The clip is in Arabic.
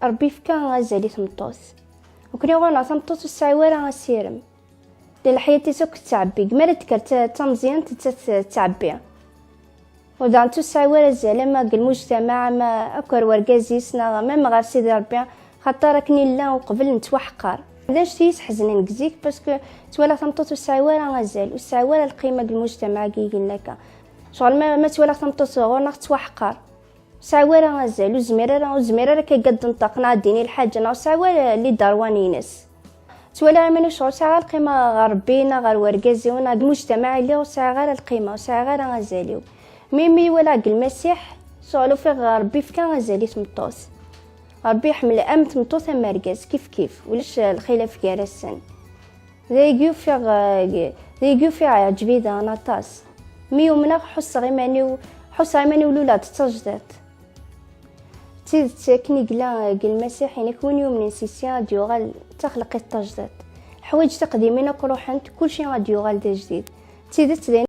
ربي فكا غازالي تمطوط وكني غونا تمطوط السعوارة غاسيرم الحياة تيسوك تعبي كمال تكرت تمزيان تعبي ودانتو السعوارة زعما المجتمع ما اكر ورقازيسنا ما غير سيدي ربي خاطر راكني لا وقبل نتوحقر علاش تيسحزنين كزيك باسكو تولا تمطوط السعوارة غازال والسعوارة القيمة المجتمع كي يقول لك شغل ما تولا تمطوط غير توحقر سعوارة غازال وزميرة كيقد نطاقنا ديني الحاجة نا سعوارة اللي داروانينس تولا منو شغل ساعة القيمة غربينا غير ورقازيونا المجتمع اللي وساعة غير القيمة وساعة غير غازاليو ميمي ولا المسيح شغلو في ربي فكا غازالي تمطوط ربي يحمل تمطوط مرقاز كيف ولاش الخلاف كارسن ذيقيو في عجبي دا نطاس ميو منا حس غيماني ولولاد تجدات تيد كني قال المسيح يعني كون يوم نسيسيا ديوغال تخلق التجدات حوايج تقديمين كروحنت كل شيء غادي يوغال دا جديد تيدت